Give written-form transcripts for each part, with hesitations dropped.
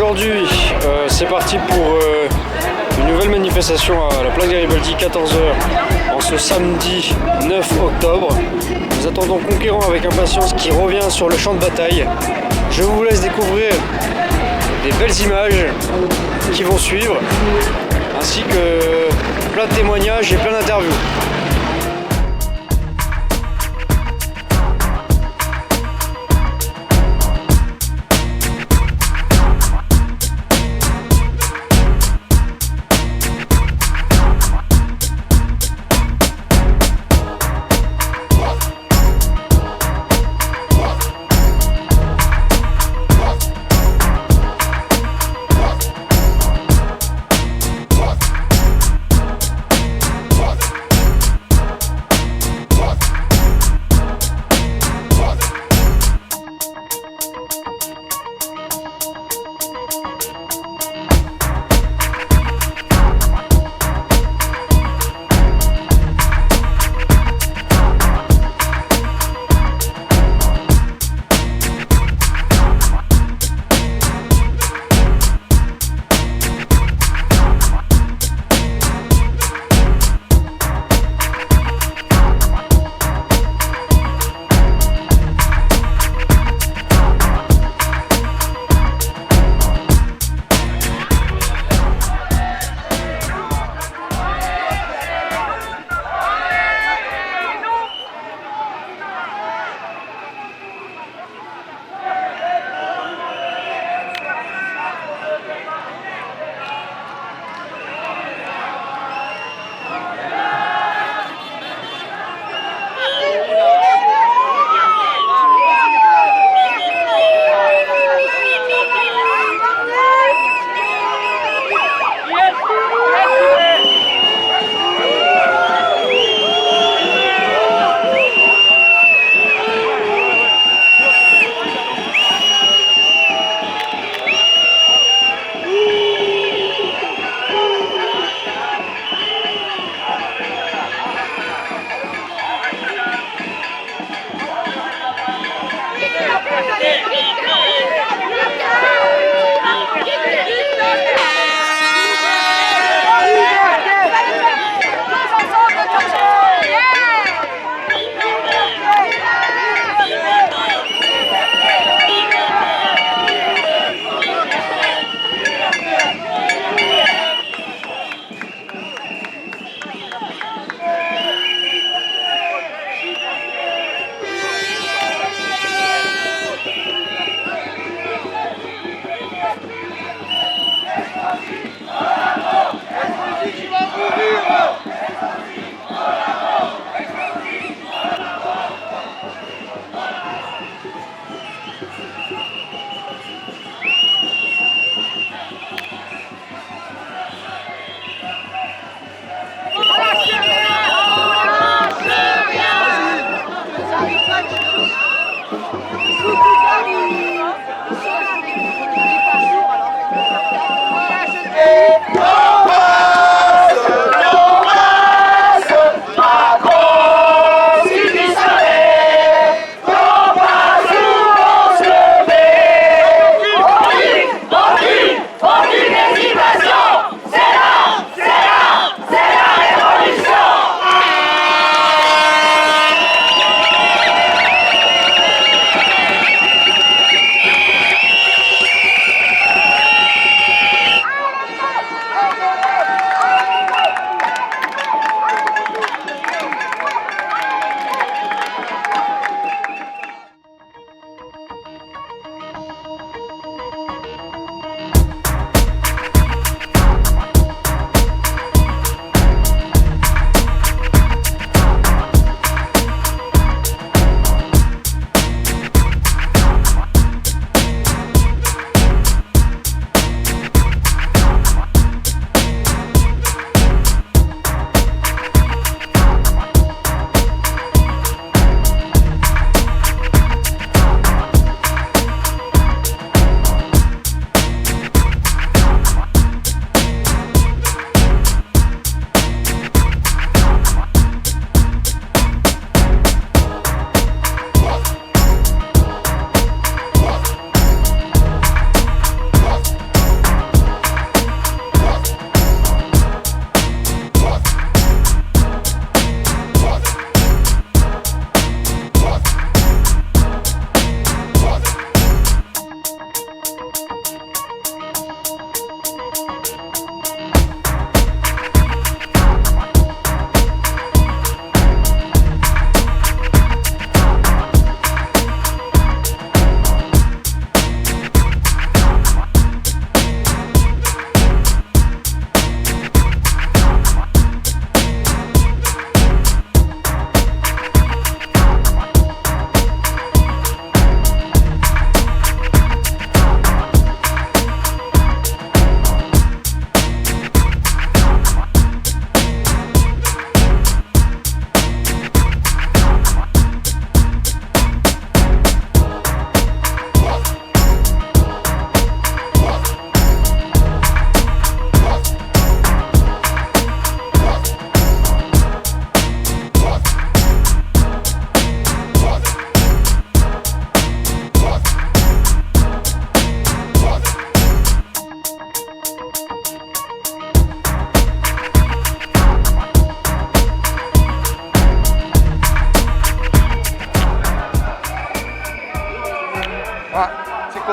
Aujourd'hui, c'est parti pour une nouvelle manifestation à la place Garibaldi, 14 h, en ce samedi 9 octobre. Nous attendons Conquérant avec impatience qui revient sur le champ de bataille. Je vous laisse découvrir des belles images qui vont suivre, ainsi que plein de témoignages et plein d'interviews.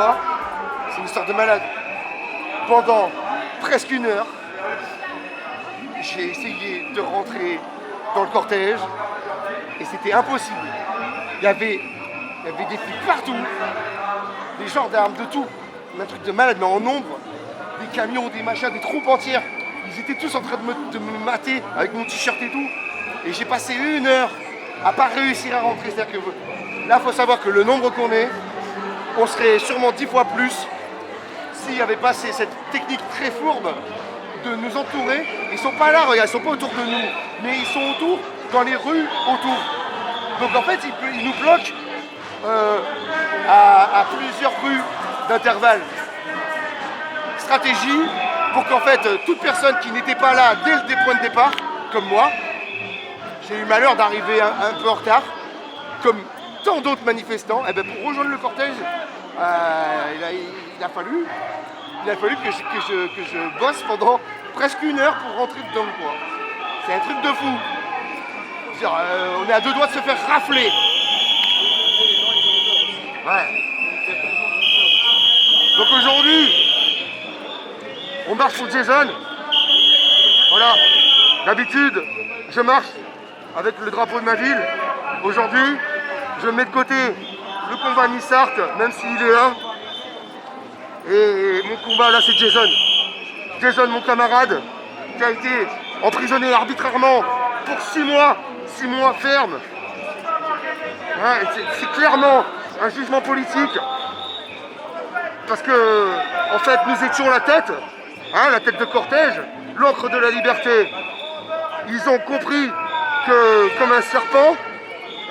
quoi? C'est une histoire de malade. Pendant presque 1 heure, j'ai essayé de rentrer dans le cortège et c'était impossible. Il y avait des flics partout, des gendarmes, de tout. Un truc de malade, mais en nombre. Des camions, des machins, des troupes entières. Ils étaient tous en train de me mater avec mon t-shirt et tout. Et j'ai passé 1 heure à pas réussir à rentrer. C'est-à-dire que là, il faut savoir que le nombre qu'on est, on serait sûrement 10 fois plus s'il n'y avait pas cette technique très fourbe de nous entourer. Ils sont pas là, regarde, ils sont pas autour de nous, mais ils sont autour, dans les rues autour. Donc en fait, ils nous bloquent à plusieurs rues d'intervalle. Stratégie pour qu'en fait, toute personne qui n'était pas là dès le point de départ, comme moi, j'ai eu malheur d'arriver un peu en retard, comme tant d'autres manifestants, et bien pour rejoindre le cortège, il a fallu que je bosse pendant presque 1 heure pour rentrer dedans, quoi. C'est un truc de fou. C'est-à-dire, on est à 2 doigts de se faire rafler. Ouais. Donc aujourd'hui, on marche pour Jason. Voilà. D'habitude, je marche avec le drapeau de ma ville. Aujourd'hui, je mets de côté le combat Nissart, même s'il est là. Et mon combat là, c'est Jason. Jason, mon camarade, qui a été emprisonné arbitrairement pour 6 mois. 6 mois ferme. Ouais, c'est clairement un jugement politique. Parce que, en fait, nous étions la tête de cortège, l'encre de la liberté. Ils ont compris que, comme un serpent,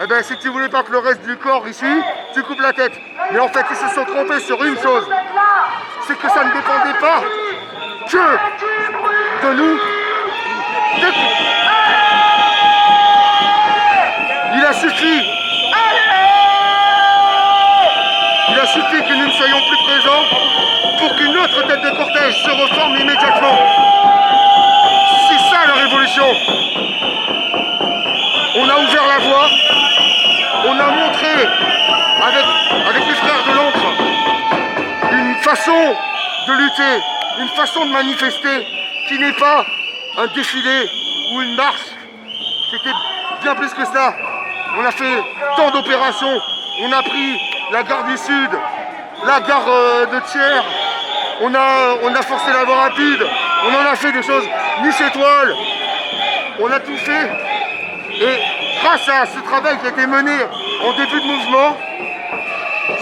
eh ben, si tu voulais pas que le reste du corps ici, tu coupes la tête. Mais en fait, ils se sont trompés sur une chose. C'est que ça ne dépendait pas que de nous. Il a suffi que nous ne soyons plus présents pour qu'une autre tête de cortège se reforme immédiatement. C'est ça la révolution. On a ouvert la voie, on a montré avec les frères de l'encre une façon de lutter, une façon de manifester qui n'est pas un défilé ou une marche. C'était bien plus que ça. On a fait tant d'opérations. On a pris la gare du Sud, la gare de Thiers. On a forcé la voie rapide. On en a fait des choses Nice Étoile. On a tout fait. Et grâce à ce travail qui a été mené en début de mouvement,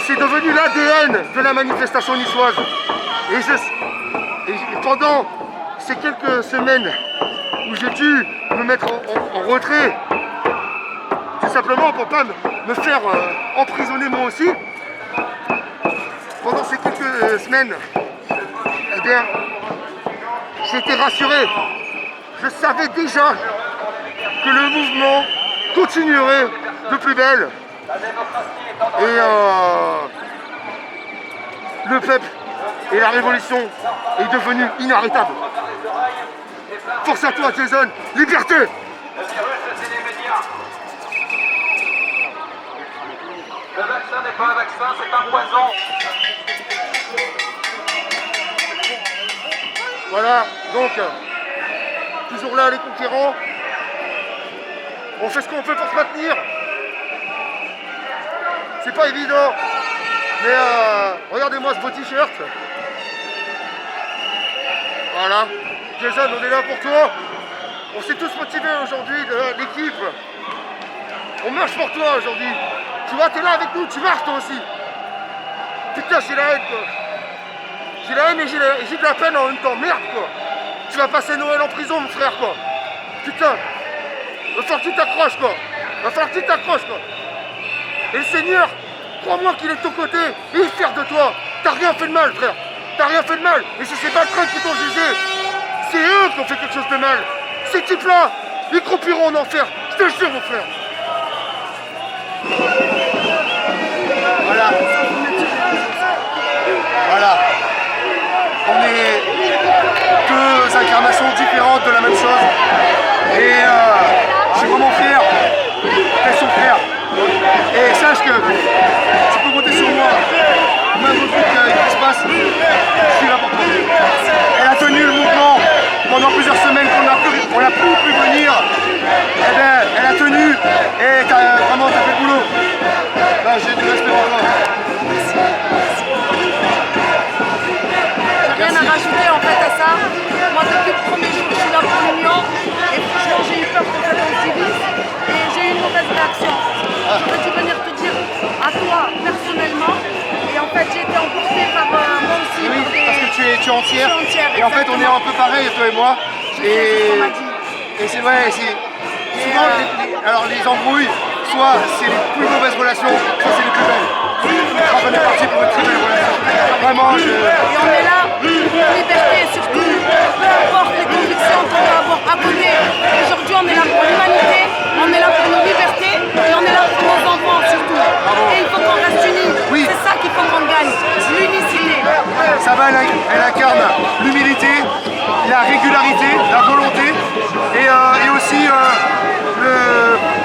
c'est devenu l'ADN de la manifestation niçoise. Et pendant ces quelques semaines où j'ai dû me mettre en retrait, tout simplement pour ne pas me faire emprisonner moi aussi, pendant ces quelques semaines, eh bien, j'étais rassuré. Je savais déjà que le mouvement continuerait de plus belle. Et le peuple et la révolution est devenue inarrêtable. Force à toi, Jason. Liberté! Le vaccin n'est pas un vaccin, c'est un poison. Voilà, donc, toujours là les conquérants. On fait ce qu'on peut pour se maintenir. C'est pas évident. Mais regardez-moi ce beau t-shirt. Voilà. Jason, on est là pour toi. On s'est tous motivés aujourd'hui de l'équipe. On marche pour toi aujourd'hui. Tu vois, t'es là avec nous, tu marches toi aussi. Putain, j'ai la haine quoi. J'ai la haine et j'ai de la peine en même temps. Merde quoi. Tu vas passer Noël en prison mon frère quoi. Putain. Va falloir que tu t'accroches quoi. Va falloir que tu t'accroches quoi. Et le Seigneur, crois-moi qu'il est de ton côté. Il est fier de toi. T'as rien fait de mal frère. T'as rien fait de mal. Et c'est ces baltringues qui t'ont jugé. C'est eux qui ont fait quelque chose de mal. Ces types-là, ils croupiront en enfer. Je te jure mon frère. Voilà. Voilà. On est deux incarnations différentes de la même chose. Et je suis vraiment fier d'être son frère. Et sache que tu peux compter sur moi. Même au truc personnellement. Et en fait, j'ai été emportée par moi aussi. Oui, par des- parce que tu es entière. Je suis entière, Et en fait, on est un peu pareil, toi et moi. C'est ce qu'on m'a dit. Et c'est vrai, souvent, alors les embrouilles, soit c'est les plus mauvaises relations, soit c'est les plus belles. Je crois qu'on est parti pour une très belle relation. Vraiment, Et on est là pour liberté surtout, peu importe les convictions qu'on peut avoir à côté. Aujourd'hui, on est là pour l'humanité, on est là pour nos libertés et on est là pour nos enfants surtout. Et il faut qu'on reste unis. Oui. C'est ça qu'il faut qu'on gagne, l'unicité. Saba, elle incarne l'humilité, la régularité, la volonté et aussi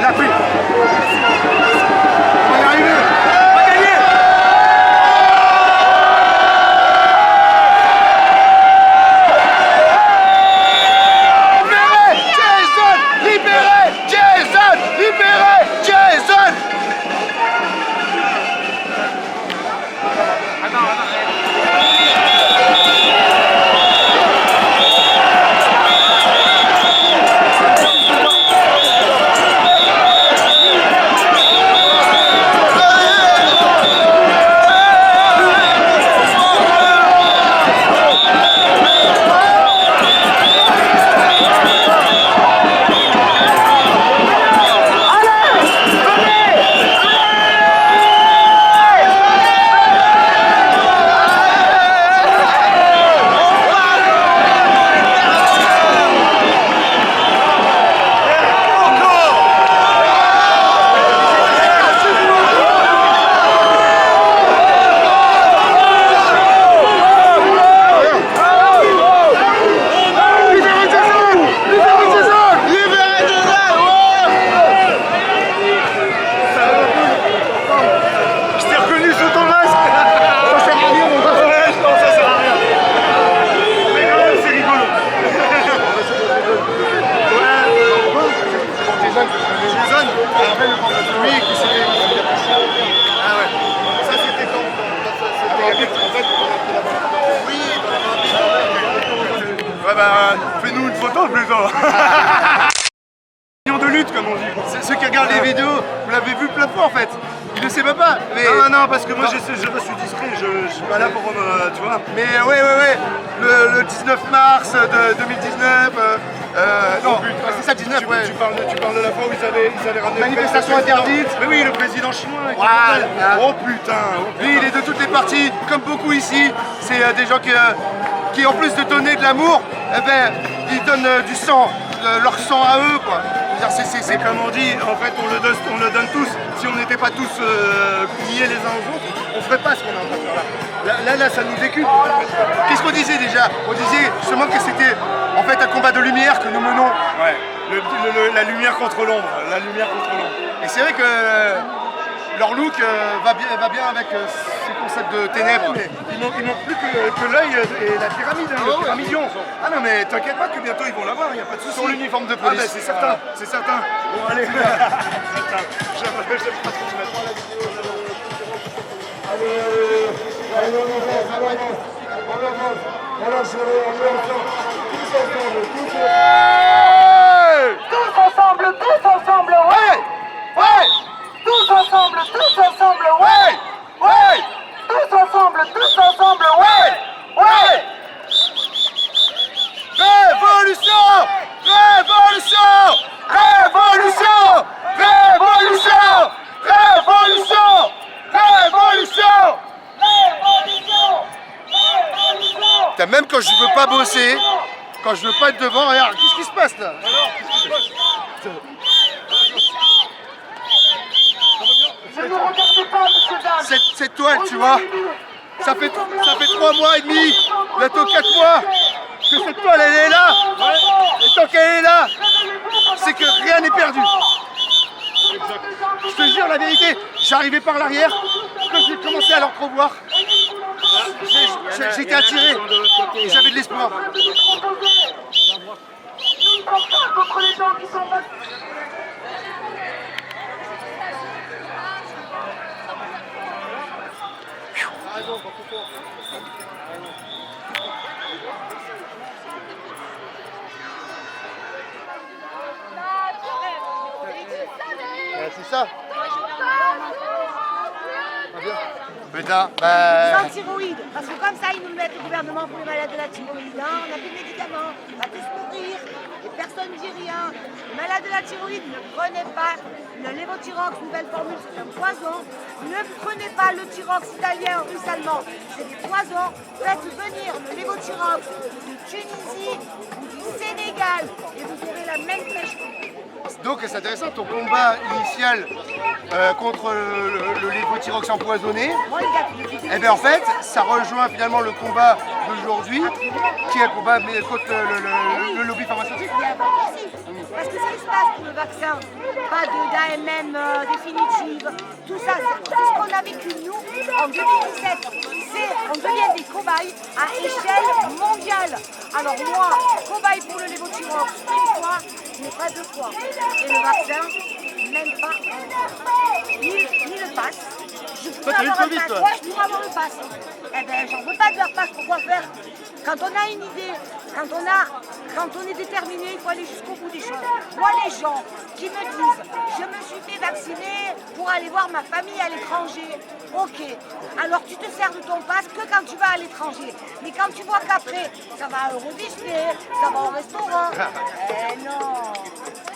la paix. On va y arriver. On va gagner. Libérez Jason! Libérez Jason! Ouais bah, fais-nous une photo plutôt. De lutte comme on dit. Ceux qui regardent les vidéos, vous l'avez vu plein de fois en fait. Il ne sait même pas. Mais... Non, parce que moi je suis discret, je suis pas là pour tu vois. Mais ouais. Le 19 mars de 2019. Non, c'est ça 19, ouais. Tu parles de la fois où ils allaient ramener. Manifestation interdite. Mais oui, le président chinois. Oh putain. Lui, il est de toutes les parties, comme beaucoup ici. C'est des gens qui en plus de donner de l'amour, eh ben, ils donnent du sang, leur sang à eux quoi. C'est comme on dit, en fait on le donne tous. Si on n'était pas tous liés les uns aux autres, on ferait pas ce qu'on est en train de faire là. Là, ça nous décuple. Qu'est-ce qu'on disait déjà? On disait justement que c'était en fait un combat de lumière que nous menons. Ouais, la lumière contre l'ombre. La lumière contre l'ombre. Et c'est vrai que leur look va bien avec ces concepts de ténèbres. Mais il manque plus que l'œil et la pyramide, le pyramidion. Ah non mais t'inquiète pas que bientôt ils vont l'avoir, il n'y a pas de soucis. Sur l'uniforme de police. Ah bah, c'est certain, c'est certain. Bon allez. J'aime pas trop se mettre. Tous ensemble, ouais! Ouais! Tous ensemble, ouais! Ouais! Tous ensemble, ouais! Révolution! Putain, même quand je veux pas bosser, quand je veux pas être devant, regarde, qu'est-ce qui se passe là? Ne nous regardez pas, monsieur Dame! Cette toile, tu vois, ça fait 3 mois et demi, bientôt 4 mois, que cette toile elle est là. Et tant qu'elle est là, c'est que rien n'est perdu. Je te jure la vérité, j'arrivais par l'arrière, quand j'ai commencé à leur revoir, j'étais attiré et j'avais de l'espoir. Nous ne sommes pas contre les gens qui sont battus. C'est ça. Putain, Sans thyroïde, parce que comme ça, ils nous le mettent au gouvernement pour les malades de la thyroïde. Hein. On n'a plus de médicaments, on va tous mourir, et personne ne dit rien. Les malades de la thyroïde, ne prenez pas le lévothyrox, nouvelle formule, c'est un poison. Ne prenez pas le thyrox italien, russe, allemand, c'est des poisons. Faites venir le lévothyrox de Tunisie ou du Sénégal, et vous aurez la même pêche. Donc c'est intéressant, ton combat initial contre le lévothyrox empoisonné, Moi, les gars, eh bien en fait, ça rejoint finalement le combat d'aujourd'hui, qui est un combat contre le lobby pharmaceutique. Il y a un peu aussi. Parce que ce qui se passe pour le vaccin, pas d'AMM définitive, tout ça, c'est ce qu'on a vécu nous en 2017. On devient des cobayes à échelle mondiale. Alors moi, cobaye pour le lévothyrox une fois, mais pas deux fois. Et le vaccin, même pas ni le pass. Je pourrais t'as eu le avoir un Covid, pass. toi. Ouais, je pourrais avoir le pass. Eh ben, j'en veux pas de leur pass, pourquoi faire? Quand on a une idée, quand on est déterminé, il faut aller jusqu'au bout des choses. Moi, les gens qui me disent, je me suis fait vacciner pour aller voir ma famille à l'étranger, ok. Alors tu te sers de ton pass que quand tu vas à l'étranger. Mais quand tu vois qu'après, ça va à Eurodisney, ça va au restaurant, eh non.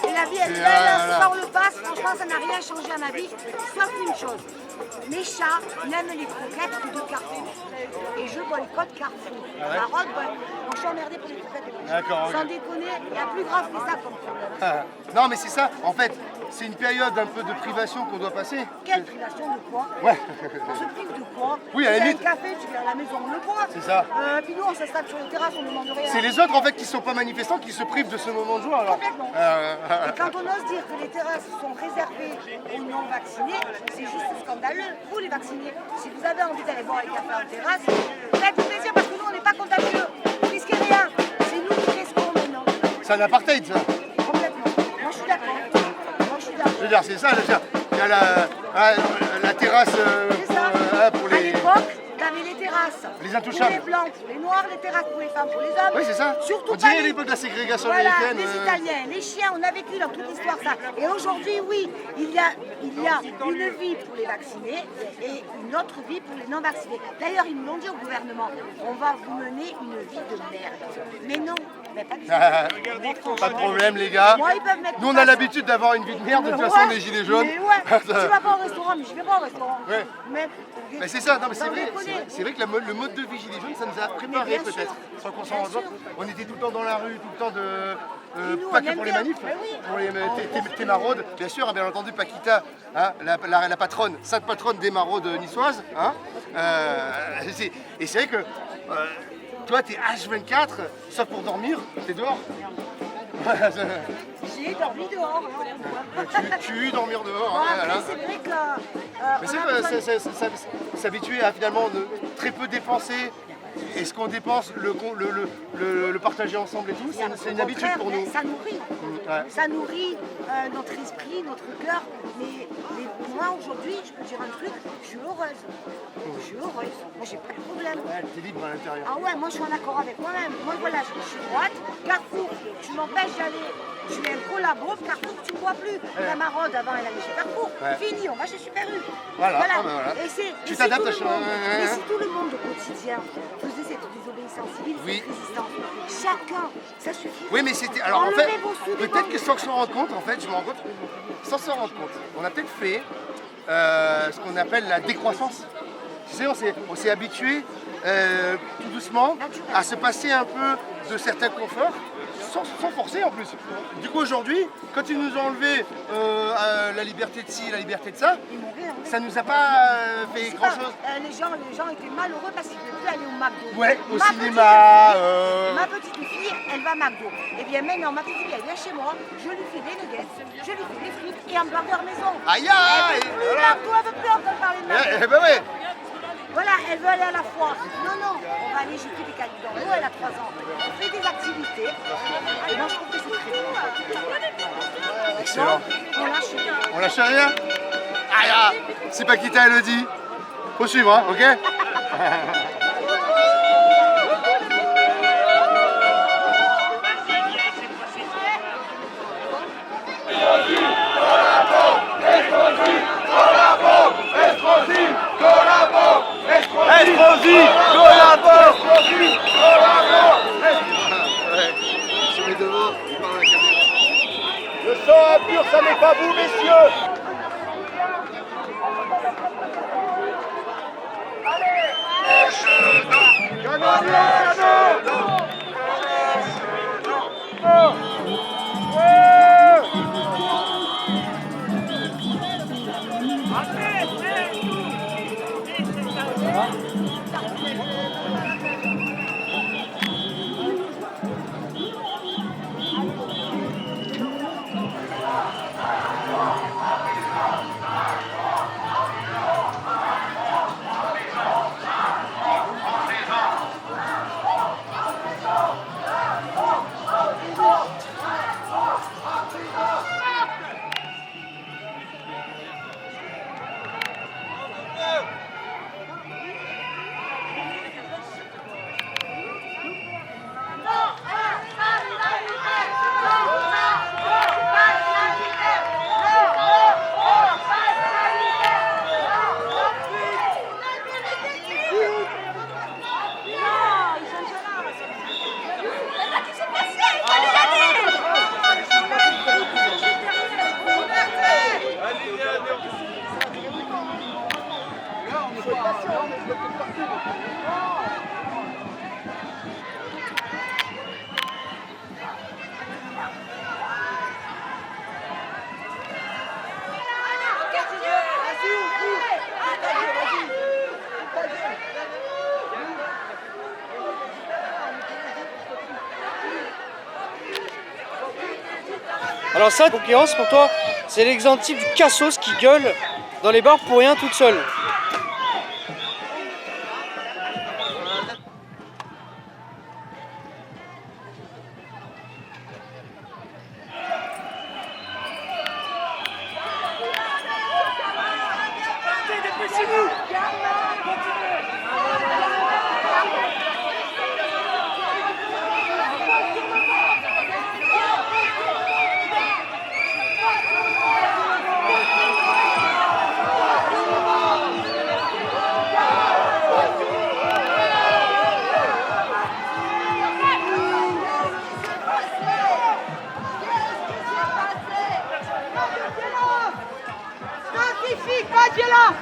Et la vie est belle, sans le pass, franchement, ça n'a rien changé à ma vie, sauf une chose. Mes chats n'aiment les croquettes que de Carrefour. Et je boycotte Carrefour. Maroc, moi je suis emmerdée pour les croquettes. D'accord, ok. Sans déconner, il y a plus grave que ça comme problème. Non mais c'est ça, en fait, c'est une période un peu de privation qu'on doit passer. Quelle privation de quoi? Ouais. On se prive de quoi? Oui, à la Tu fais limite. un café, tu viens à la maison, on le boit. C'est ça. Puis nous, on s'installe sur les terrasses, on ne demande rien. C'est les autres en fait qui sont pas manifestants qui se privent de ce moment de joie alors. Complètement. Et quand on ose dire que les terrasses sont réservées aux non-vaccinés, c'est juste scandaleux. Vous les vaccinés, si vous avez envie d'aller boire les cafés en terrasse, faites-vous plaisir parce que nous, on n'est pas contagieux. Vous risquez rien. C'est nous qui risquons maintenant. C'est un apartheid ça. Complètement. Moi, je suis d'accord. Moi, je suis d'accord. Je veux dire, c'est ça, je veux dire, il y a la terrasse C'est ça. pour À les... l'époque, t'avais les terrasses. Les intouchables. Pour les blancs, pour les noirs, les terrasses pour les femmes, pour les hommes. Oui c'est ça. Surtout On dirait pas l'époque de la ségrégation Voilà, américaine. les Italiens, les chiens, on a vécu dans toute l'histoire ça. Et aujourd'hui, oui, il y a une vie pour les vaccinés et une autre vie pour les non-vaccinés. D'ailleurs, ils nous l'ont dit au gouvernement, on va vous mener une vie de merde. Mais non, mais pas du tout. Pas de problème les gars. Moi, ils peuvent mettre Nous on tout a ça. l'habitude d'avoir une vie de merde de toute façon Ouais, les gilets jaunes. Mais ouais, tu vas pas au restaurant, mais je vais pas au restaurant. Ouais. Mais c'est ça, non mais c'est Sans vrai, déconner. c'est vrai que le mode de vie gilet jaune ça nous a préparé bien peut-être, sûr. sans qu'on s'en Bien rende compte. sûr. On était tout le temps dans la rue, tout le temps nous, pas on que aime pour les bien. manifs, Mais oui. pour tes maraudes, bien sûr, bien entendu Paquita, hein, la patronne, sainte patronne des maraudes niçoises. Hein, et c'est vrai que toi t'es H24, sauf pour dormir, t'es dehors. J'ai dormi dehors. tu dormir dehors. Bon, hein, après, voilà. c'est vrai que. Mais on c'est a vrai, besoin s'habituer à finalement très peu dépenser et ce qu'on dépense, le partager ensemble et tout, c'est une Au habitude contraire, pour nous. Ça nourrit. Ouais. Ça nourrit notre esprit, notre cœur. Mais moi, aujourd'hui, je peux dire un truc, je suis heureuse. Je suis heureuse. Moi, j'ai pas de problème. Ouais, t'es libre à l'intérieur. Ah ouais, moi, je suis en accord avec moi-même. Moi, voilà, je suis droite. Carrefour, tu m'empêches d'aller. Tu es un collabo. Carrefour, tu ne vois plus. La maraude, avant, elle allait chez Carrefour. Ouais. Fini, on va chez Super U. Voilà, ah ben voilà. Et Tu et t'adaptes si tout à le monde- chaque- Mais si tout le monde au quotidien faisait cette désobéissance civile, Oui. cette résistance, chacun, ça suffit. Oui, mais c'était. Alors en fait, Enlevez vos sous des peut-être banques. que sans s'en rendre compte, en fait, je me rends compte, sans s'en rendre compte, on a peut-être fait ce qu'on appelle la décroissance. Tu sais, on s'est habitué tout doucement à se passer un peu de certains conforts sans forcer en plus. Du coup, aujourd'hui, quand ils nous ont enlevé la liberté de ci, la liberté de ça, Ils m'ont rien. ça nous a pas fait Je sais grand pas, chose. les gens étaient malheureux parce qu'ils ne pouvaient plus aller au McDo. Ouais, au Ma cinéma. Ma petite fille, elle va à McDo. Et bien maintenant, ma petite fille, elle vient chez moi, je lui fais des nuggets, je lui fais des frites et un burger maison. Aïe, Elle aïe, veut plus voilà. McDo, elle veut plus entendre parler de McDo. Eh ben ouais. Voilà, elle veut aller à la foire. Non, non, on va aller jeter des cailloux dans l'eau, elle a 3 ans. On fait des activités. Et moi, je trouve que c'est très bien. Excellent. On lâche rien. On lâche rien. Aïe, ah, si Paquita elle le dit, faut suivre, hein, ok. Explosive, collabo, Alors ça, concurrence pour toi, c'est l'exemple type du cassos qui gueule dans les bars pour rien toute seule. Pas de violence!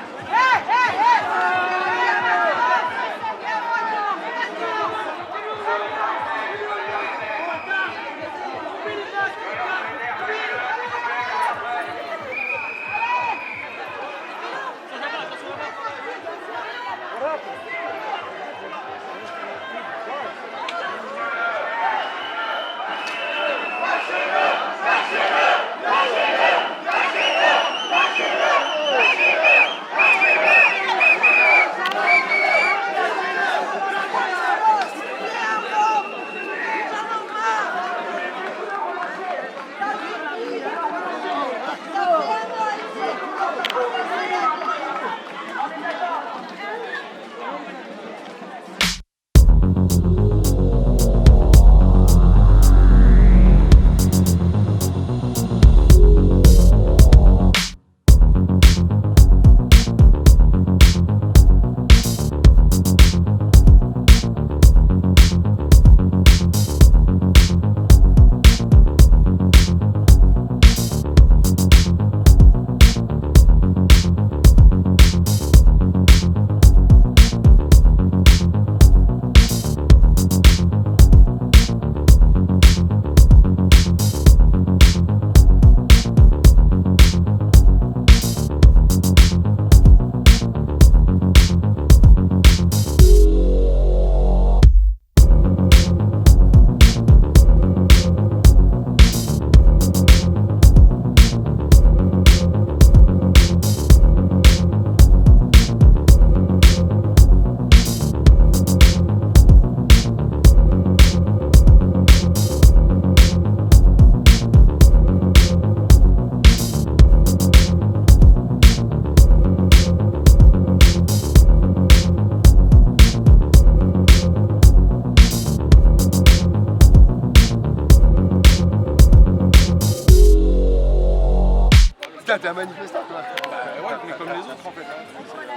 Putain, t'es un manifestant, toi. Ouais, on est comme les autres en fait. Hein.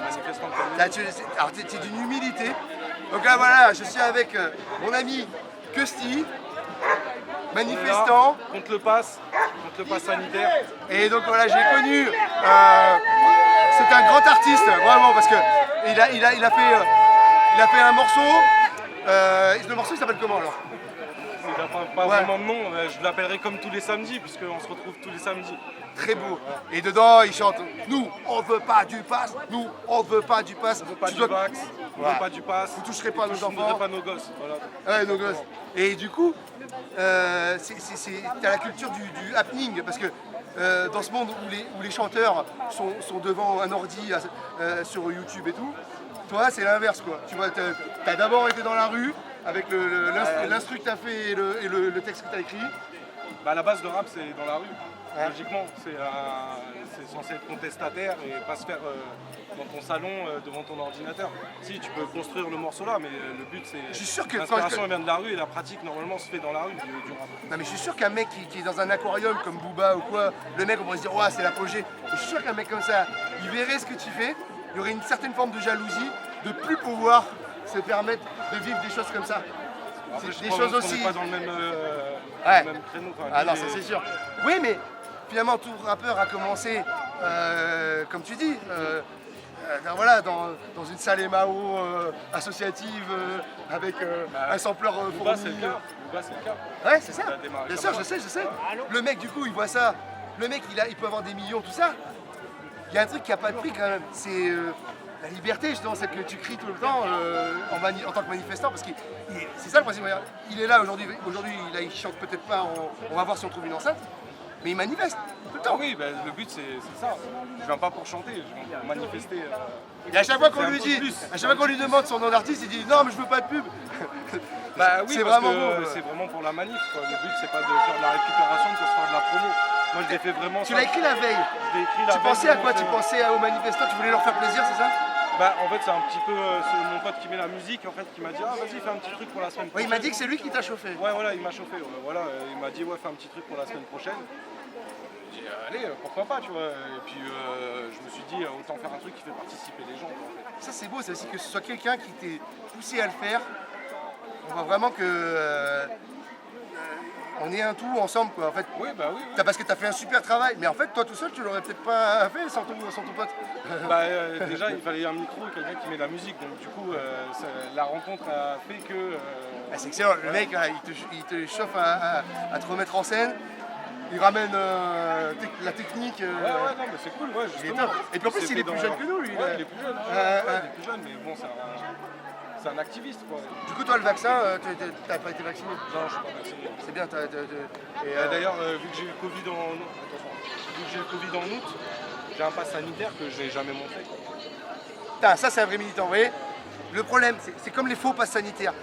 Manifestant comme les Là, autres. alors, t'es d'une humilité. Donc là, voilà, je suis avec mon ami Kusti, manifestant. Contre le pass sanitaire. Et donc voilà, j'ai connu. C'est un grand artiste, vraiment, parce que il a fait un morceau. Le morceau, il s'appelle comment alors? Il n'a pas Ouais. vraiment de nom, je l'appellerai comme tous les samedis, puisqu'on se retrouve tous les samedis. Très beau. Et dedans, ils chantent « Nous, on veut pas du pass. Nous, on veut pas du pass. » On veut pas Tu du dois- vax, on Voilà. veut pas du pass. Vous toucherez pas à nos Vous toucherez enfants. pas nos gosses. Voilà. Ouais, nos gosses. Et du coup, t'as la culture du happening, parce que dans ce monde où les chanteurs sont devant un ordi sur YouTube et tout, toi c'est l'inverse quoi. Tu vois, t'as d'abord été dans la rue avec l'instru que t'as fait et le texte que t'as écrit. Bah, la base de rap, c'est dans la rue. Ouais. Logiquement, c'est censé être contestataire et pas se faire dans ton salon devant ton ordinateur. Si, tu peux construire le morceau là, mais le but c'est. Je suis sûr que l'inspiration elle vient de la rue et la pratique normalement se fait dans la rue du rap. Non mais je suis sûr qu'un mec qui est dans un aquarium comme Booba ou quoi, le mec on pourrait se dire ouais c'est l'apogée. Je suis sûr qu'un mec comme ça, il verrait ce que tu fais, il y aurait une certaine forme de jalousie de plus pouvoir se permettre de vivre des choses comme ça. Après, C'est je des pense choses qu'on aussi. n'est pas dans le même, Ouais. le même créneau. Enfin, Ah lui, non, il ça est- c'est sûr. Oui, mais finalement, tout rappeur a commencé, comme tu dis, voilà, dans une salle MAO associative avec un sampleur Booba, fourni. c'est le cas. Booba, c'est le cas. Ouais, c'est ça. Il a démarré Bien comme sûr, ça. je sais. Le mec, du coup, il voit ça. Le mec, il peut avoir des millions, tout ça. Il y a un truc qui n'a pas de prix quand même. C'est la liberté, justement, celle que tu cries tout le temps en tant que manifestant. Parce que c'est ça le principe. Regarde, il est là aujourd'hui. Aujourd'hui, il chante peut-être pas. On va voir si on trouve une enceinte. Mais il manifeste tout le Ah temps. oui, ben, le but c'est ça. Je viens pas pour chanter, je viens pour manifester. Et à chaque fois qu'on C'est un lui peu dit, plus. à chaque fois qu'on lui demande son nom d'artiste, il dit non, mais je veux pas de pub. Bah oui, c'est parce vraiment que beau. c'est vraiment pour la manif. Quoi. Le but c'est pas de faire de la récupération pour se faire de la promo. Moi je l'ai fait vraiment. Tu l'as écrit la veille. Je l'ai écrit la Tu veille pensais de à mon quoi? Tu film. pensais aux manifestants? Tu voulais leur faire plaisir, c'est ça? Bah en fait c'est un petit peu c'est mon pote qui met la musique en fait qui m'a dit ah vas-y fais un petit truc pour la semaine Oui, prochaine. il m'a dit que c'est lui qui t'a chauffé. Ouais voilà il m'a chauffé. Ouais, voilà il m'a dit ouais fais un petit truc pour la semaine prochaine. J'ai dit allez pourquoi pas tu vois. Et puis je me suis dit autant faire un truc qui fait participer les gens. Quoi, en fait. Ça c'est beau, c'est aussi que ce soit quelqu'un qui t'ait poussé à le faire. On voit vraiment que on est un tout ensemble quoi. En fait, Oui bah oui. parce que t'as fait un super travail, mais en fait toi tout seul tu l'aurais peut-être pas fait sans ton pote. Bah, déjà, il fallait un micro et quelqu'un qui met de la musique. Donc, du coup, la rencontre a fait que. Ah, c'est excellent, le mec là, il te chauffe à te remettre en scène. Il ramène la technique. Ouais, non, mais c'est cool, ouais, Il est justement. top. Et puis en plus, C'est il est fait plus jeune que nous, lui. Ouais, il est plus jeune. Ouais, Ouais, ouais. il est plus jeune, mais bon, c'est un activiste, quoi. Du coup, toi, le vaccin, t'as pas été vacciné. Non, je suis pas vacciné. C'est bien. Et, D'ailleurs, vu que j'ai eu le Covid en août, j'ai un pass sanitaire que je n'ai jamais montré. putain, ça, c'est un vrai militant, vous voyez. Le problème, c'est comme les faux passes sanitaires.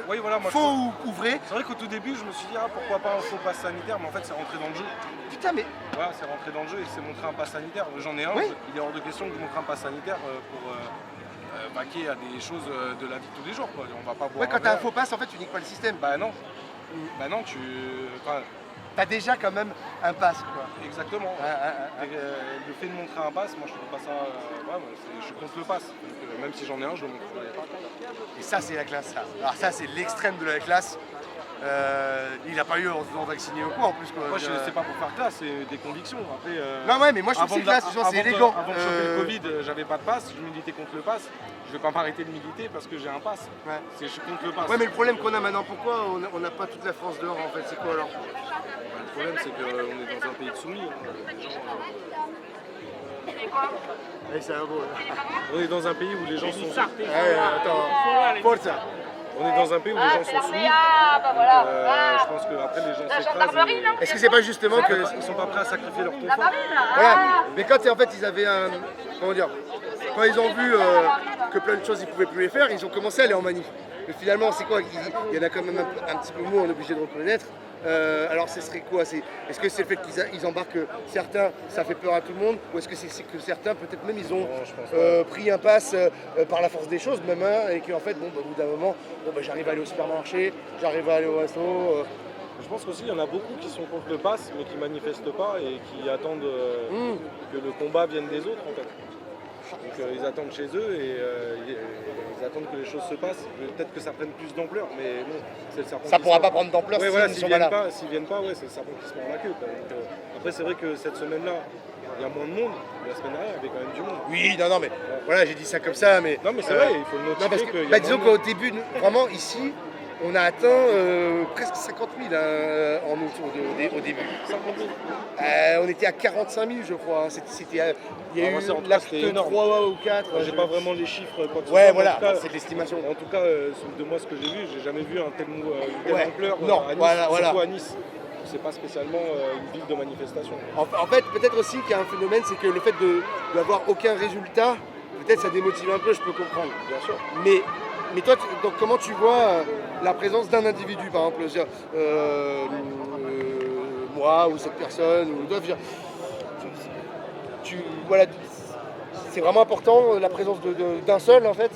Oui, voilà, moi, Faux ou vrai. c'est vrai qu'au tout début, je me suis dit, ah, pourquoi pas un faux pass sanitaire, mais en fait, c'est rentré dans le jeu. Putain, mais Voilà, c'est rentré dans le jeu et c'est montrer un pass sanitaire. J'en ai un, Oui. il est hors de question de montre un pass sanitaire pour vaquer à des choses de la vie de tous les jours. Quoi. On va pas boire ouais, quand t'as un verre. faux pass, en fait, tu niques pas le système. Bah non. Bah non, enfin, T'as déjà quand même un pass, quoi. exactement. Le fait de montrer un pass, moi je trouve pas ça. Je suis contre le pass. Donc, même si j'en ai un, je le montrerai pas. Et ça, c'est la classe, ça. Alors ça, c'est l'extrême de la classe. Il a pas eu en se faisant vacciner ou quoi, en plus, quoi. Moi, c'est pas pour faire classe, c'est des convictions. Après, Non, ouais, mais moi, je trouve que c'est classe, genre, c'est élégant. Avant de choper le Covid, j'avais pas de pass, je militais contre le pass. Je vais pas m'arrêter de militer parce que j'ai un pass. Ouais. Je suis contre le pass. Ouais, mais le problème qu'on a maintenant, pourquoi on n'a pas toute la France dehors, en fait? C'est quoi, alors? Le problème, c'est qu'on est dans un pays de soumis. Les gens, Ouais, c'est un beau, là. on est dans un pays où les gens sont. Ouais, attends. Forza. On est dans un pays où les gens sont soumis. Je pense qu'après les gens s'écrasent. Est-ce que c'est pas justement que. Ils sont pas prêts à sacrifier leur confort. Voilà. Mais quand en fait ils avaient un. Comment dire? Quand ils ont vu que plein de choses ils pouvaient plus les faire, ils ont commencé à aller en manif. Mais finalement, c'est quoi? Il y en a quand même un petit peu moins, on est obligé de reconnaître. Alors ce serait quoi? Est-ce que c'est le fait qu'ils embarquent certains, ça fait peur à tout le monde? Ou est-ce que c'est que certains, peut-être même, ils ont pris un pass par la force des choses, même, et qu'en fait, bon, au bout d'un moment, j'arrive à aller au supermarché, j'arrive à aller au resto. Je pense qu'aussi il y en a beaucoup qui sont contre le pass mais qui manifestent pas et qui attendent que le combat vienne des autres en fait. Donc ils attendent chez eux et ils attendent que les choses se passent. Peut-être que ça prenne plus d'ampleur, mais bon, c'est le serpent. Ça qui pourra se pas mord. prendre d'ampleur Ouais, s'ils voilà, ne s'ils sont pas viennent là. pas, s'ils viennent pas, ouais, c'est le serpent qui se mord la queue. Quoi. Donc, après c'est vrai que cette semaine-là, il y a moins de monde. La semaine dernière, il y avait quand même du monde. Oui, non, mais voilà, j'ai dit ça comme ça, mais. Non mais c'est vrai, il faut le notifier Non, parce qu'il y que, a disons moins de qu'au début, vraiment ici, on a atteint presque 50 000 en août au début. 50 000. On était à 45 000, je crois. Il y a moi, eu c'est- en tout cas, l'acte c'était énorme. 3 ou 4. J'ai pas vraiment les chiffres quoi que ce Ouais, soit, mais voilà, en tout cas, c'est de l'estimation. En tout cas, de moi, ce que j'ai vu, j'ai jamais vu une telle Ouais. ampleur Non, à Nice, voilà. surtout à Nice. C'est pas spécialement une ville de manifestation. En fait, peut-être aussi qu'il y a un phénomène, c'est que le fait d'avoir aucun résultat, peut-être ça démotive un peu, je peux comprendre. Bien sûr. Mais toi, donc, comment tu vois la présence d'un individu, par exemple, moi ou cette personne, ou toi, voilà, c'est vraiment important la présence d'un seul en fait.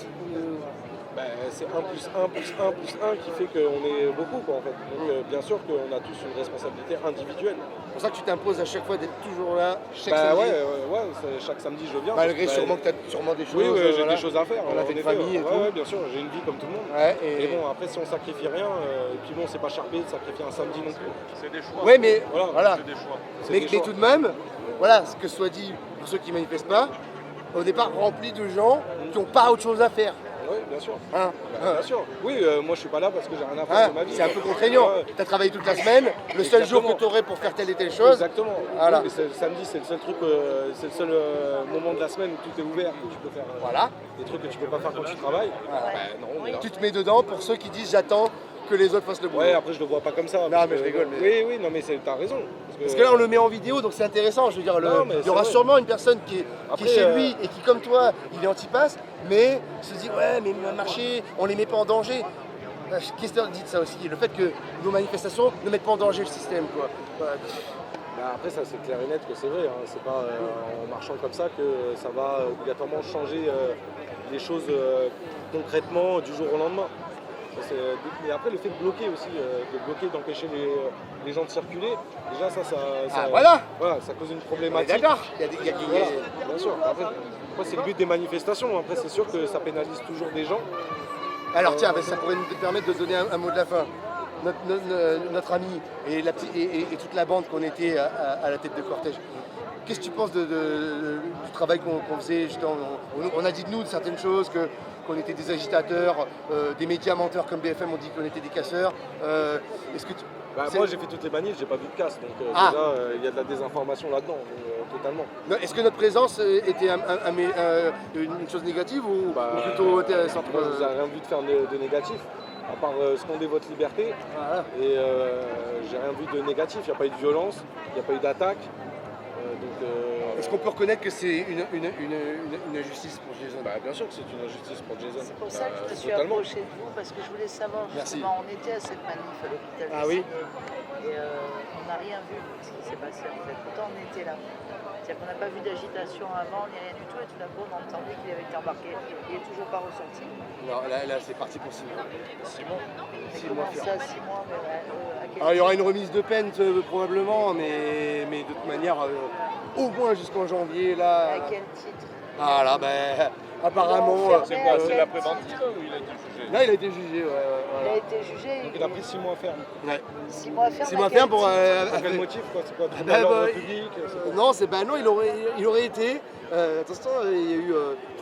Ben, c'est 1 plus 1 plus 1 plus 1 qui fait qu'on est beaucoup quoi en fait. Donc bien sûr qu'on a tous une responsabilité individuelle. C'est pour ça que tu t'imposes à chaque fois d'être toujours là, chaque Bah samedi. chaque samedi je viens. Malgré parce que, sûrement que tu as sûrement des choses. Oui, j'ai voilà. des choses à faire. On a en fait une effet, famille et tout. Ouais, bien sûr, j'ai une vie comme tout le monde. Ouais, Et bon, après si on sacrifie rien, et puis bon, c'est pas charpé de sacrifier un samedi non plus. C'est des choix. Ouais, mais Voilà. C'est des choix. C'est mais des choix. tout de même, voilà, ce que soit dit pour ceux qui manifestent pas, on n'est pas rempli de gens qui n'ont pas autre chose à faire. Oui, bien sûr. Hein. Bien sûr. Oui, moi je suis pas là parce que j'ai rien à faire Hein, de ma vie. c'est un peu contraignant. Ouais. Tu as travaillé toute la semaine, le seul jour que Exactement. tu aurais pour faire telle et telle chose. Exactement. Voilà. Oui, mais le samedi, c'est le seul truc, c'est le seul moment de la semaine où tout est ouvert, que tu peux faire Voilà. des trucs que tu peux pas faire quand tu travailles. Voilà. Ben, non, on est là. Tu te mets dedans pour ceux qui disent j'attends que les autres fassent le boulot. Ouais, après je le vois pas comme ça. parce mais je que- rigole, mais- Oui, non, mais t'as raison. Parce que là on le met en vidéo donc c'est intéressant, je veux dire, Non, mais il y aura c'est vrai. sûrement une personne qui est Après, chez lui et qui comme toi il est anti-pass, mais se dit ouais mais le marché, on les met pas en danger. Kester dit ça aussi, le fait que nos manifestations ne mettent pas en danger le système quoi. Ouais. Bah, après ça c'est clair et net que c'est vrai, hein. C'est pas en marchant comme ça que ça va obligatoirement changer les choses concrètement du jour au lendemain. Et après le fait de bloquer aussi, d'empêcher les gens de circuler, déjà ça voilà. Ça cause une On est problématique. d'accord. Il y a Voilà, bien sûr. Après c'est le but des manifestations, après c'est sûr que ça pénalise toujours des gens. Alors tiens, ça pourrait nous permettre de donner un mot de la fin. Notre ami et toute la bande qu'on était à la tête de cortège. Qu'est-ce que tu penses du travail qu'on faisait justement, on a dit de nous certaines choses, qu'on était des agitateurs, des médias menteurs comme BFM ont dit qu'on était des casseurs. Est-ce que Moi j'ai fait toutes les manifs, j'ai pas vu de casse, donc Ah. déjà il y a de la désinformation là-dedans, totalement. Non, est-ce que notre présence était une chose négative ou plutôt intéressante? Moi je n'ai rien vu de faire de négatif, à part scander votre liberté. Voilà. Et j'ai rien vu de négatif, il n'y a pas eu de violence, il n'y a pas eu d'attaque. Est-ce qu'on peut reconnaître que c'est une injustice pour Jason? Bien sûr que c'est une injustice pour Jason. C'est pour ça que je me suis Totalement. approchée de vous, parce que je voulais savoir Merci. justement, on était à cette manif à l'hôpital Ah de oui. Séné, et on n'a rien vu de ce qui s'est passé en fait. Pourtant on était là. C'est-à-dire qu'on n'a pas vu d'agitation avant, ni rien du tout, et tout d'un coup on entendait qu'il avait été embarqué. Il n'est toujours pas ressorti. Non, là c'est parti pour 6 mois. Mais 6 comment mois ça, 6 mois mais, à quel Alors il y aura une remise de peine probablement, mais de toute manière, au moins jusqu'en janvier là. À quel titre? Ah là, ben apparemment. C'est quoi, c'est la préventive ou il a été jugé? Là il a été jugé, Il a voilà. été jugé, Donc il a pris 6 mois ferme. Ouais. 6 mois ferme. 6 mois à quel ferme pour. titre Pour quel motif quoi? C'est quoi? bah, L'ordre bah, public c'est quoi Non, non, il aurait été. Attention, il y a eu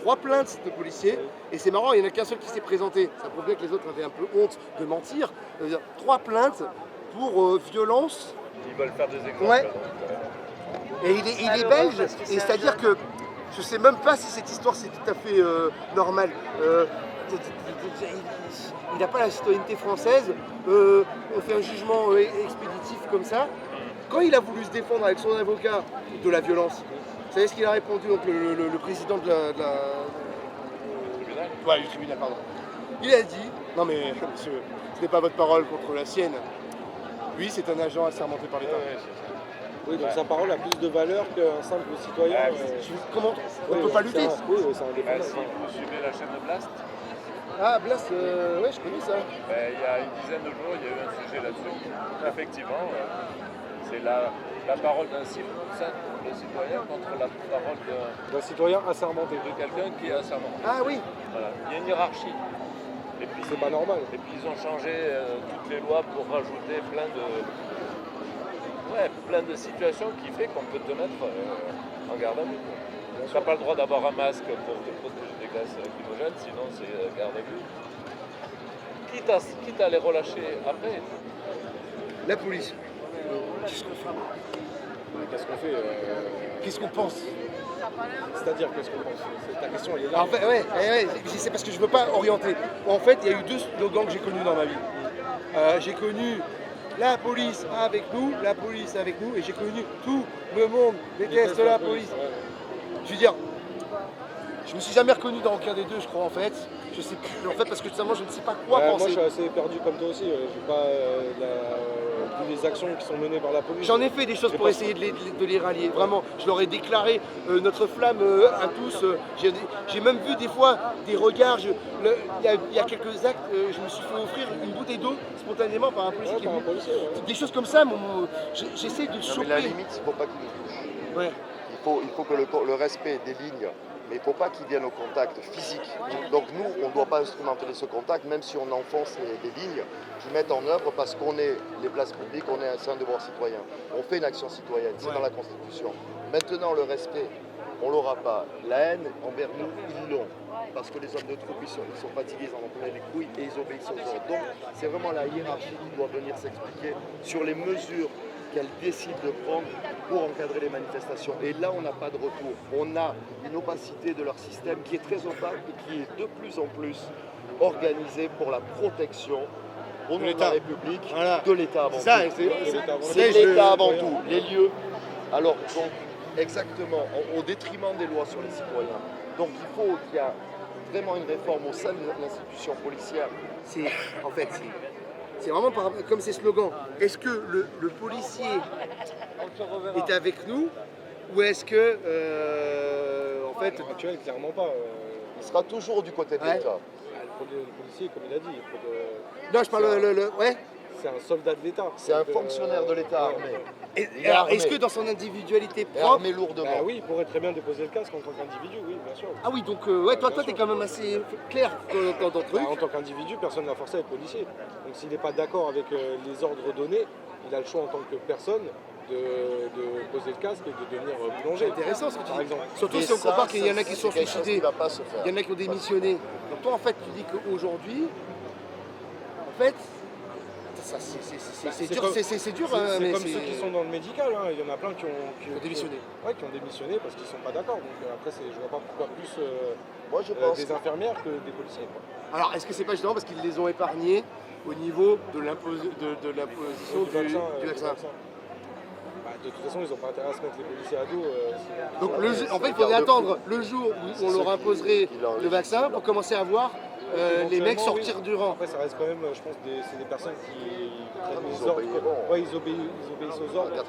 3 plaintes de policiers et c'est marrant, il n'y en a qu'un seul qui s'est présenté. Ça prouve bien que les autres avaient un peu honte de mentir. 3 plaintes pour violence. Ils veulent faire des exemples. Ouais. Et il est malheureux belge, parce que et c'est un c'est-à-dire jeune. que je sais même pas si cette histoire c'est tout à fait normal. Il n'a pas la citoyenneté française, on fait un jugement expéditif comme ça. Quand il a voulu se défendre avec son avocat de la violence, vous savez ce qu'il a répondu, donc le président de la Tribunal. Ouais, du tribunal, pardon. Il a dit, non mais monsieur, ce n'est pas votre parole contre la sienne. Lui, c'est un agent assermenté par l'État. Oui, donc sa parole a plus de valeur qu'un simple citoyen. Comment on ne peut pas lutter? Oui, c'est un défenseur. Si vous suivez la chaîne de Blast, Ah, Blas, ouais, je connais ça. il y a une dizaine de jours, il y a eu un sujet là-dessus. Effectivement, c'est la parole d'un citoyen contre la parole Un citoyen assermenté. de quelqu'un qui est assermenté. Ah oui. Voilà. Il y a une hiérarchie. Et puis, C'est pas normal. Et puis ils ont changé toutes les lois pour rajouter plein de situations qui fait qu'on peut te mettre en garde à vue. Tu n'as pas le droit d'avoir un masque pour te protéger des gaz lacrymogènes, sinon c'est garde à vue. quitte à les relâcher après. La police. Qu'est-ce qu'on fait Qu'est-ce qu'on pense? C'est-à-dire, qu'est-ce qu'on pense? Ta question, elle est là. En fait, ouais, c'est parce que je veux pas orienter. En fait, il y a eu 2 slogans que j'ai connus dans ma vie. J'ai connu la police avec nous, la police avec nous, et j'ai connu tout le monde déteste la police. Je veux dire, je me suis jamais reconnu dans aucun des deux, je crois, en fait. Je sais plus, en fait, parce que totalement, je ne sais pas quoi penser. Moi, je suis assez perdu comme toi aussi. J'ai pas vu les actions qui sont menées par la police. J'en ai fait des choses pour essayer de les rallier, vraiment. Je leur ai déclaré notre flamme à tous. J'ai même vu des fois des regards. Il y a quelques actes, je me suis fait offrir une bouteille d'eau spontanément par un policier qui est venu. Des choses comme ça, j'essaie de choper. Mais la limite, il ne faut pas qu'ils nous touchent. Ouais. Il faut que le respect des lignes, mais il ne faut pas qu'ils viennent au contact physique. Donc nous, on ne doit pas instrumentaliser ce contact, même si on enfonce des lignes qui mettent en œuvre, parce qu'on est les places publiques, c'est un devoir citoyen. On fait une action citoyenne, c'est dans la Constitution. Maintenant, le respect, on ne l'aura pas. La haine envers nous, ils l'ont. Parce que les hommes de troupe, ils sont fatigués, ils en ont plein les couilles et ils obéissent aux ordres. Donc c'est vraiment la hiérarchie qui doit venir s'expliquer sur les mesures qu'elle décide de prendre pour encadrer les manifestations. Et là, on n'a pas de retour. On a une opacité de leur système qui est très opaque et qui est de plus en plus organisée pour la protection au nom de la République, de l'État avant tout. C'est l'État avant tout, les lieux. Alors, donc, exactement, au détriment des lois sur les citoyens. Donc, il faut qu'il y ait vraiment une réforme au sein de l'institution policière. C'est vraiment comme ces slogans. Est-ce que le policier est avec nous ou est-ce que, en fait... Actuel, clairement pas. Il sera toujours du côté de l'État. Le policier, comme il a dit, Non, je parle ouais. C'est un soldat de l'État. C'est un fonctionnaire de l'État armé. Alors, est-ce que dans son individualité propre... Armé lourdement. Oui, il pourrait très bien déposer le casque en tant qu'individu, oui, bien sûr. Ah oui, donc ouais, toi t'es quand même assez clair dans ton truc. En tant qu'individu, personne n'a forcé à être policier. Donc s'il n'est pas d'accord avec les ordres donnés, il a le choix en tant que personne de poser le casque et de devenir boulanger. C'est intéressant ce que tu par dis. exemple. Surtout si on compare qu'il y en a qui sont suicidés, il y en a qui ont démissionné. Donc toi en fait tu dis qu'aujourd'hui, en fait, c'est dur. C'est comme ceux qui sont dans le médical, hein. Il y en a plein qui ont démissionné. Ouais, qui ont démissionné parce qu'ils ne sont pas d'accord. Donc après, je vois pas pourquoi plus Moi, je pense des infirmières que des policiers. Quoi. Alors est-ce que c'est pas justement parce qu'ils les ont épargnés au niveau de l'imposition du vaccin? De toute façon, ils n'ont pas intérêt à se mettre les policiers à dos. Donc en fait, il faudrait attendre le jour où on leur imposerait le vaccin pour commencer à voir les mecs sortir du rang. Après, ça reste quand même, je pense, c'est des personnes qui prennent les ordres. Ouais, ils obéissent aux ordres. 99%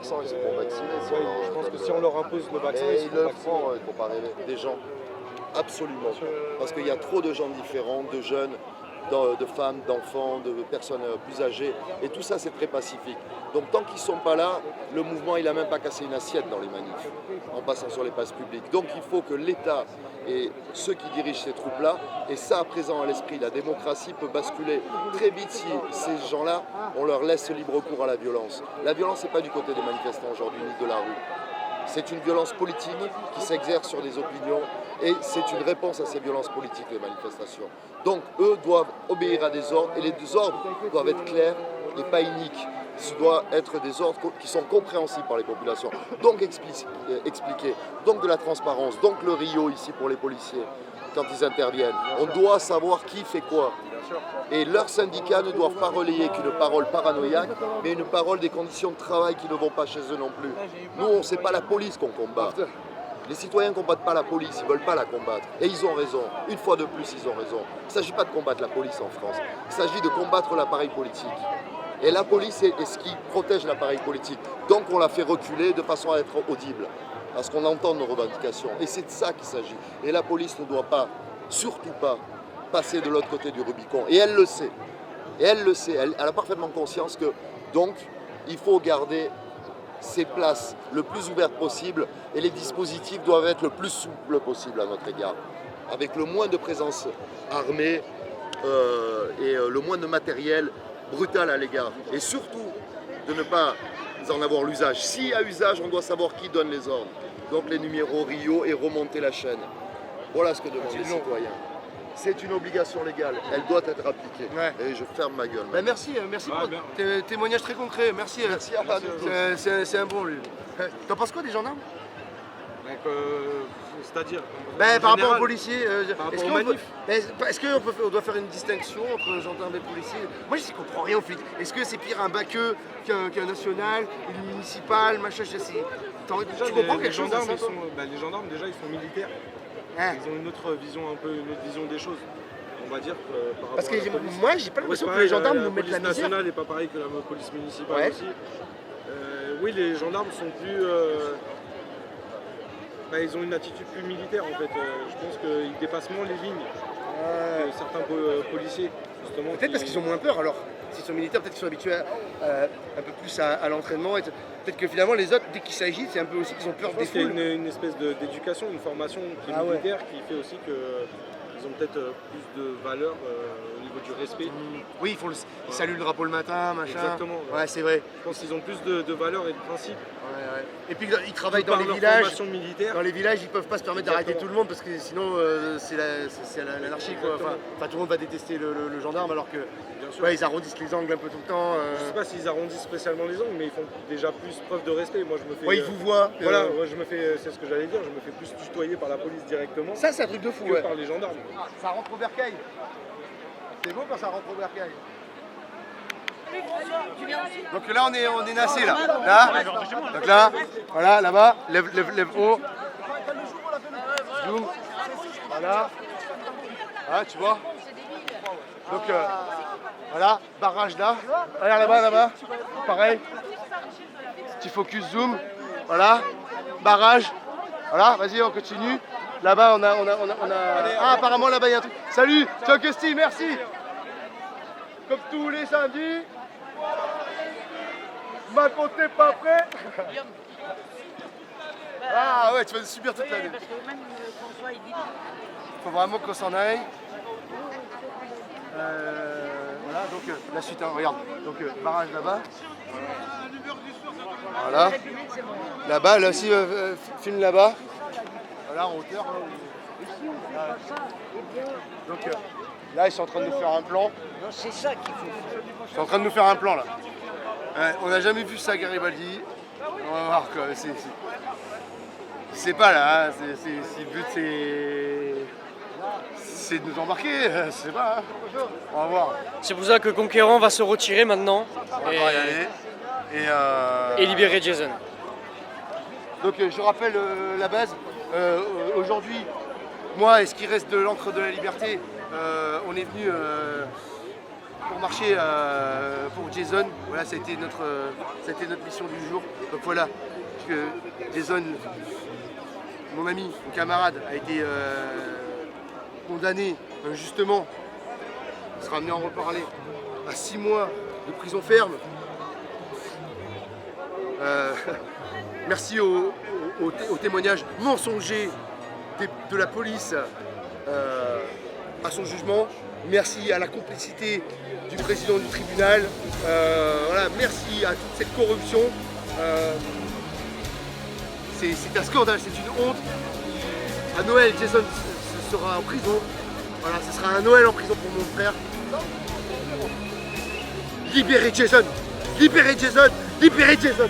ils sont vaccinés. Je pense que si on leur impose le vaccin, ils seront le vaccinés. feront, il ne faut pas rêver. Des gens, absolument. Parce qu'il y a trop de gens différents, de jeunes, de femmes, d'enfants, de personnes plus âgées. Et tout ça, c'est très pacifique. Donc tant qu'ils ne sont pas là, le mouvement, il n'a même pas cassé une assiette dans les manifs, en passant sur les places publiques. Donc il faut que l'État et ceux qui dirigent ces troupes-là, et ça présent à l'esprit, la démocratie peut basculer très vite si ces gens-là, on leur laisse libre cours à la violence. La violence n'est pas du côté des manifestants aujourd'hui, ni de la rue. C'est une violence politique qui s'exerce sur des opinions et c'est une réponse à ces violences politiques, les manifestations. Donc eux doivent obéir à des ordres et les ordres doivent être clairs et pas iniques. Ce doit être des ordres qui sont compréhensibles par les populations, donc expliqués, donc de la transparence, donc le Rio ici pour les policiers quand ils interviennent. On doit savoir qui fait quoi. Et leurs syndicats ne doivent pas relayer qu'une parole paranoïaque, mais une parole des conditions de travail qui ne vont pas chez eux non plus. Nous, c'est pas la police qu'on combat. Les citoyens ne combattent pas la police, ils ne veulent pas la combattre. Et ils ont raison. Une fois de plus, ils ont raison. Il ne s'agit pas de combattre la police en France. Il s'agit de combattre l'appareil politique. Et la police est ce qui protège l'appareil politique. Donc on la fait reculer de façon à être audible. Parce qu'on entend nos revendications. Et c'est de ça qu'il s'agit. Et la police ne doit pas, surtout pas, passer de l'autre côté du Rubicon. Et elle le sait. Et elle le sait. Elle a parfaitement conscience que, donc, il faut garder ces places le plus ouvertes possible et les dispositifs doivent être le plus souples possible à notre égard. Avec le moins de présence armée et le moins de matériel brutal à l'égard. Et surtout, de ne pas en avoir l'usage. S'il y a usage, on doit savoir qui donne les ordres. Donc les numéros Rio et remonter la chaîne. Voilà ce que demandent les citoyens. c'est une obligation légale. Elle doit être appliquée. Ouais. Et je ferme ma gueule. Bah merci pour tes témoignages très concrets. Merci. Merci à tous. C'est un bon lui. T'en penses quoi des gendarmes? Donc, c'est-à-dire Par rapport général, aux policiers, par rapport est-ce aux qu'on manifs. est-ce qu'on doit faire une distinction entre gendarmes et policiers? Moi je comprends rien au flic. Est-ce que c'est pire un baqueux qu'un national, une municipale, machin, je sais. Déjà, Tu comprends les quelque chose gendarmes, de ça, les gendarmes déjà ils sont militaires. Hein. Ils ont une autre vision, un peu une autre vision des choses. On va dire que par Parce rapport que à la police. moi j'ai pas l'impression que les gendarmes nous mettent la police misère. nationale n'est pas pareil que la police municipale Ouais. aussi. Oui, les gendarmes sont plus. Ils ont une attitude plus militaire en fait. Je pense qu'ils dépassent moins les lignes que certains policiers, justement. Peut-être parce qu'ils ont moins peur alors. S'ils sont militaires, peut-être qu'ils sont habitués un peu plus à l'entraînement. Peut-être que finalement les autres, dès qu'il s'agit, c'est un peu aussi qu'ils ont peur Je des pense qu'il y a foules. une espèce d'éducation, une formation qui est militaire qui fait aussi qu'ils ont peut-être plus de valeur au niveau du respect. Oui, ils saluent le drapeau le matin, machin. Exactement. Ouais, c'est vrai. Je pense qu'ils ont plus de valeur et de principe. Ouais. Et puis ils travaillent dans Par les leur villages. formation militaire. Dans les villages, ils peuvent pas se permettre d'arrêter Exactement. tout le monde parce que sinon c'est l'anarchie quoi. Enfin, tout le monde va détester le gendarme alors que ils arrondissent les angles un peu tout le temps. Je sais pas s'ils arrondissent spécialement les angles, mais ils font déjà plus preuve de respect. Moi, je me fais. Ouais, ils vous voient. Voilà, moi, je me fais. C'est ce que j'allais dire. Je me fais plus tutoyer par la police directement Ça, c'est un truc de fou. que Ouais. par les gendarmes. Ça rentre au bercail. C'est beau quand ça rentre au bercail. Donc là, on est nassé là. Donc là, voilà, là-bas, lève haut. Zoom. Voilà. Ah, tu vois. Donc voilà, barrage là. Regarde là-bas. Pareil. Petit focus zoom. Voilà. Barrage. Voilà, vas-y, on continue. Là-bas, on a. Ah, apparemment, là-bas, il y a un truc. Salut, Chuck Steve, merci. Comme tous les samedis. Ma compte n'est pas prêt. Ah ouais, tu vas subir toute l'année. Faut vraiment qu'on s'en aille. Voilà, donc la suite, hein, regarde. Donc barrage là-bas. Voilà. Là-bas, là aussi, filme là-bas. Voilà, en hauteur. Là. Donc là, ils sont en train de nous faire un plan. C'est ça qu'il faut. Ils sont en train de nous faire un plan là. On n'a jamais vu ça, Garibaldi. On va voir quoi. C'est pas là. Hein. Le but c'est de nous embarquer. Je sais pas. Hein. On va voir. C'est pour ça que Conquérant va se retirer maintenant On va y aller. et libérer Jason. Donc je rappelle la base. Aujourd'hui, moi et ce qui reste de l'encre de la liberté, on est venu pour marcher pour Jason. Voilà, ça a été notre mission du jour. Donc voilà, Jason, mon ami, mon camarade, a été condamné injustement. Il sera amené à en reparler à 6 mois de prison ferme. Merci au témoignage mensonger de la police à son jugement. Merci à la complicité du président du tribunal. Voilà, merci à toute cette corruption. C'est un scandale, c'est une honte. À Noël, Jason sera en prison. Voilà, ce sera un Noël en prison pour mon frère. Libérez Jason! Libérez Jason! Libérez Jason!